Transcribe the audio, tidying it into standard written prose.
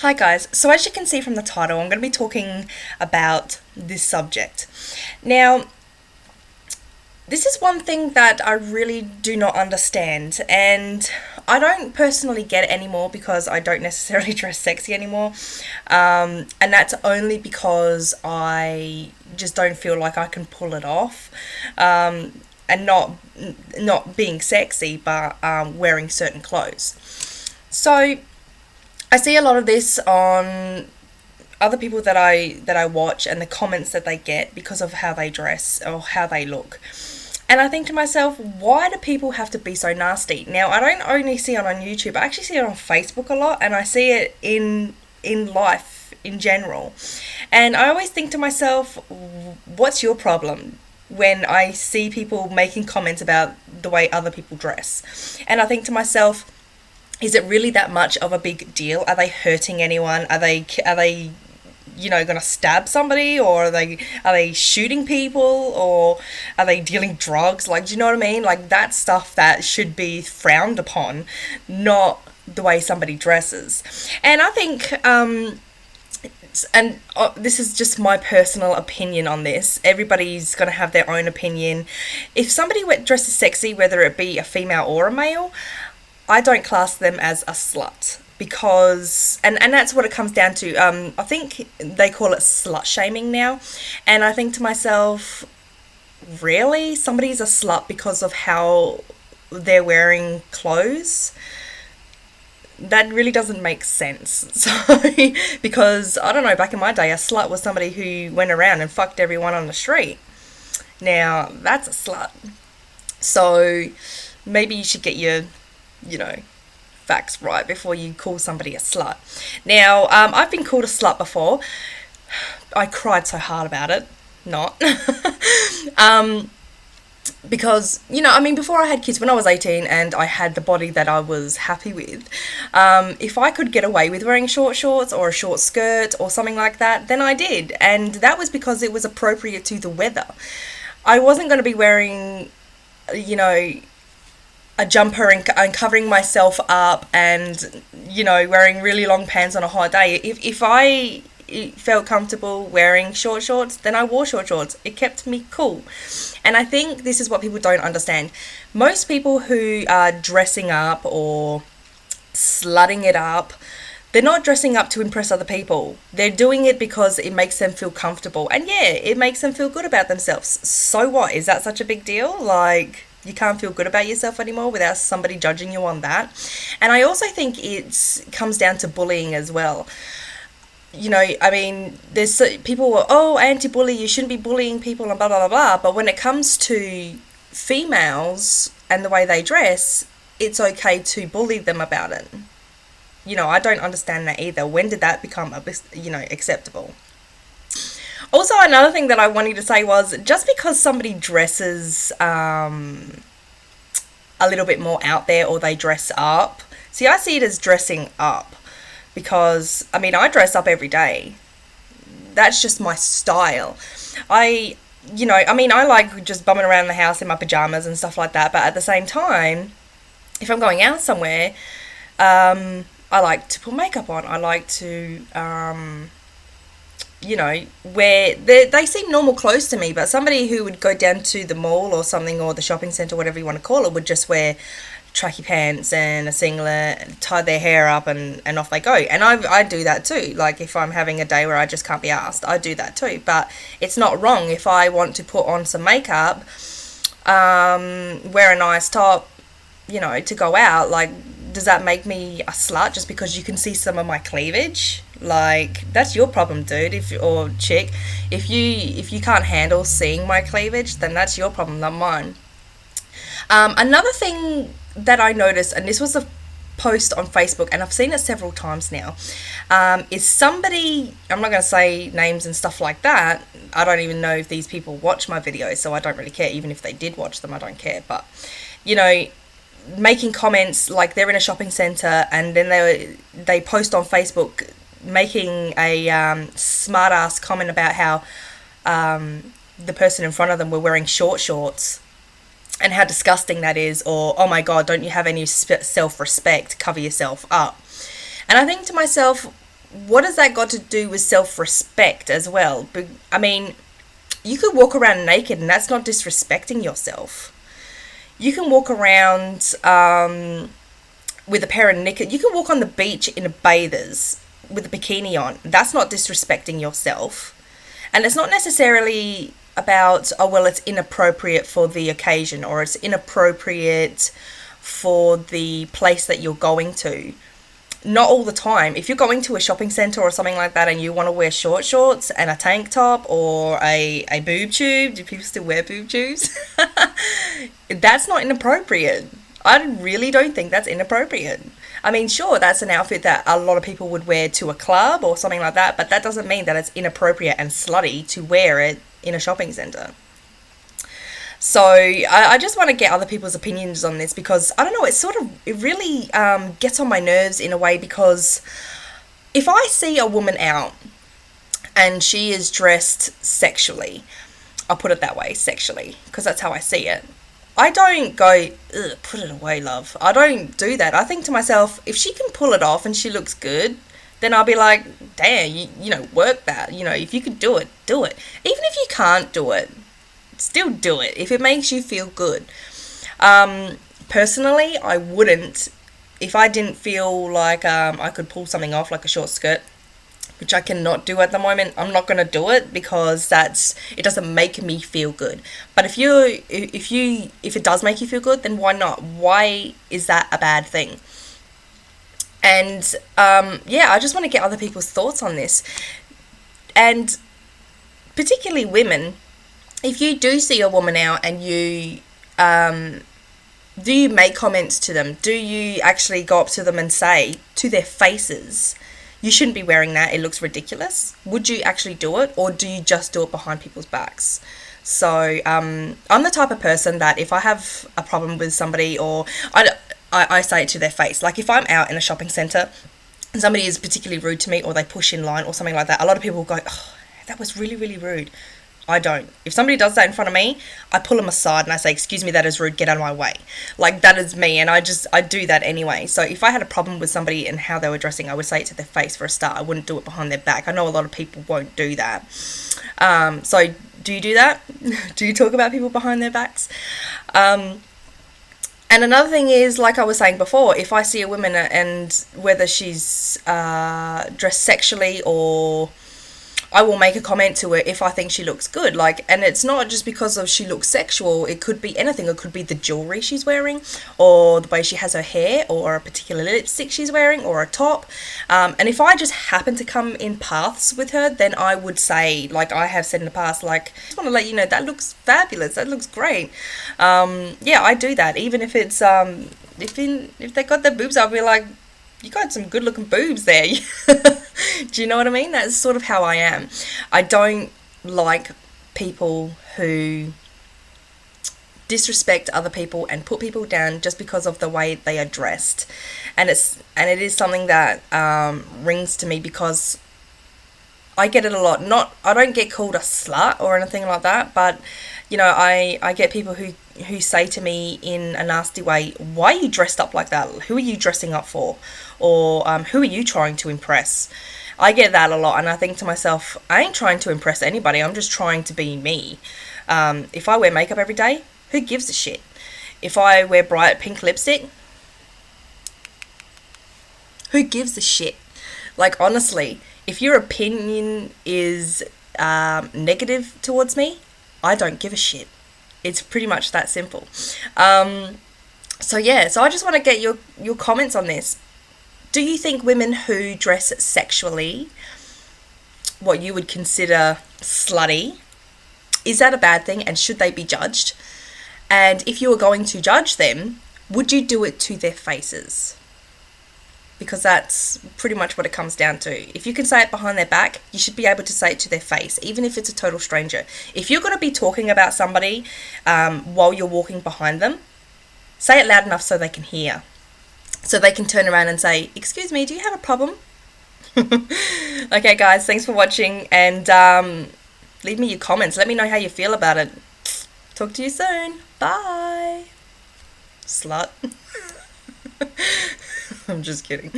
Hi guys, so as you can see from the title, I'm going to be talking about this subject. Now, this is one thing that I really do not understand, and I don't personally get it anymore because I don't necessarily dress sexy anymore, and that's only because I just don't feel like I can pull it off, and not being sexy, but wearing certain clothes. So I see a lot of this on other people that I watch and the comments that they get because of how they dress or how they look. And I think to myself, why do people have to be so nasty? Now, I don't only see it on YouTube, I actually see it on Facebook a lot, and I see it in life in general. And I always think to myself, what's your problem? When I see people making comments about the way other people dress. And I think to myself, is it really that much of a big deal? Are they hurting anyone? Are they going to stab somebody, or are they shooting people, or are they dealing drugs? Like, do you know what I mean? Like, that's stuff that should be frowned upon, not the way somebody dresses. And I think this is just my personal opinion on this. Everybody's going to have their own opinion. If somebody dresses sexy, whether it be a female or a male, I don't class them as a slut because, and that's what it comes down to. I think they call it slut shaming now. And I think to myself, really? Somebody's a slut because of how they're wearing clothes? That really doesn't make sense. So, because, I don't know, back in my day, a slut was somebody who went around and fucked everyone on the street. Now, that's a slut. So, maybe you should get your facts right before you call somebody a slut. Now, I've been called a slut before. I cried so hard about it. Not. Because, before I had kids, when I was 18 and I had the body that I was happy with, if I could get away with wearing short shorts or a short skirt or something like that, then I did. And that was because it was appropriate to the weather. I wasn't going to be wearing, a jumper and covering myself up and, wearing really long pants on a hot day. If I felt comfortable wearing short shorts, then I wore short shorts. It kept me cool. And I think this is what people don't understand. Most people who are dressing up or slutting it up, they're not dressing up to impress other people. They're doing it because it makes them feel comfortable. And yeah, it makes them feel good about themselves. So what? Is that such a big deal? Like, you can't feel good about yourself anymore without somebody judging you on that. And I also think it comes down to bullying as well. There's people who are, anti-bully, you shouldn't be bullying people and blah, blah, blah, blah. But when it comes to females and the way they dress, it's okay to bully them about it. I don't understand that either. When did that become, acceptable? Also, another thing that I wanted to say was, just because somebody dresses a little bit more out there or they dress up, see, I see it as dressing up because, I dress up every day. That's just my style. I like just bumming around the house in my pajamas and stuff like that, but at the same time, if I'm going out somewhere, I like to put makeup on. I like to where they seem normal clothes to me, but somebody who would go down to the mall or something, or the shopping centre, whatever you want to call it, would just wear tracky pants and a singlet, tie their hair up, and off they go. And I do that too. Like, if I'm having a day where I just can't be asked, I do that too. But it's not wrong if I want to put on some makeup, wear a nice top, to go out. Like, does that make me a slut just because you can see some of my cleavage? Like, that's your problem, dude, or chick. If you can't handle seeing my cleavage, then that's your problem, not mine. Another thing that I noticed, and this was a post on Facebook, and I've seen it several times now, is somebody, I'm not going to say names and stuff like that. I don't even know if these people watch my videos, so I don't really care. Even if they did watch them, I don't care. But, making comments like they're in a shopping centre, and then they post on Facebook making a smart ass comment about how the person in front of them were wearing short shorts and how disgusting that is, or, oh my God, don't you have any self-respect, cover yourself up. And I think to myself, what has that got to do with self-respect as well? I mean, you could walk around naked and that's not disrespecting yourself. You can walk around with a pair of knickers. You can walk on the beach in a bathers with a bikini on. That's not disrespecting yourself. And it's not necessarily about, oh, well, it's inappropriate for the occasion or it's inappropriate for the place that you're going to. Not all the time. If you're going to a shopping centre or something like that and you want to wear short shorts and a tank top or a boob tube, do people still wear boob tubes? That's not inappropriate. I really don't think that's inappropriate. I mean, sure, that's an outfit that a lot of people would wear to a club or something like that, but that doesn't mean that it's inappropriate and slutty to wear it in a shopping centre. So I just want to get other people's opinions on this because, I don't know, it really gets on my nerves in a way, because if I see a woman out and she is dressed sexually, I'll put it that way, sexually, because that's how I see it. I don't go, ugh, put it away, love. I don't do that. I think to myself, if she can pull it off and she looks good, then I'll be like, damn, you know, work that. You know, if you could do it, do it. Even if you can't do it, still do it if it makes you feel good. Personally, I wouldn't, if I didn't feel like I could pull something off, like a short skirt, which I cannot do at the moment. I'm not going to do it because it doesn't make me feel good. But if it does make you feel good, then why not? Why is that a bad thing? And I just want to get other people's thoughts on this. And particularly women, if you do see a woman out and you do you make comments to them? Do you actually go up to them and say to their faces, you shouldn't be wearing that, it looks ridiculous? Would you actually do it, or do you just do it behind people's backs? So I'm the type of person that if I have a problem with somebody, or I say it to their face. Like if I'm out in a shopping centre and somebody is particularly rude to me, or they push in line or something like that, a lot of people will go, oh, that was really, really rude. I don't. If somebody does that in front of me, I pull them aside and I say, excuse me, that is rude, get out of my way. Like, that is me, and I do that anyway. So if I had a problem with somebody and how they were dressing, I would say it to their face for a start. I wouldn't do it behind their back. I know a lot of people won't do that. So do you do that? Do you talk about people behind their backs? And another thing is, like I was saying before, if I see a woman and whether she's dressed sexually, or I will make a comment to her if I think she looks good. Like, and it's not just because of she looks sexual. It could be anything. It could be the jewelry she's wearing, or the way she has her hair, or a particular lipstick she's wearing, or a top. And if I just happen to come in paths with her, then I would say, like I have said in the past, like, I just want to let you know that looks fabulous. That looks great. I do that. Even if it's if they got their boobs, I'll be like, you got some good looking boobs there. Do you know what I mean? That's sort of how I am. I don't like people who disrespect other people and put people down just because of the way they are dressed. And it is something that rings to me, because I get it a lot. I don't get called a slut or anything like that, but you know, I get people who say to me in a nasty way, why are you dressed up like that? Who are you dressing up for? Or who are you trying to impress? I get that a lot, and I think to myself, I ain't trying to impress anybody. I'm just trying to be me. If I wear makeup every day, who gives a shit? If I wear bright pink lipstick, who gives a shit? Like, honestly, if your opinion is negative towards me, I don't give a shit. It's pretty much that simple. So I just want to get your comments on this. Do you think women who dress sexually, what you would consider slutty, is that a bad thing, and should they be judged? And if you were going to judge them, would you do it to their faces? Because that's pretty much what it comes down to. If you can say it behind their back, you should be able to say it to their face, even if it's a total stranger. If you're going to be talking about somebody while you're walking behind them, say it loud enough so they can hear. So they can turn around and say, excuse me, do you have a problem? Okay, guys, thanks for watching, and leave me your comments. Let me know how you feel about it. Talk to you soon. Bye. Slut. I'm just kidding.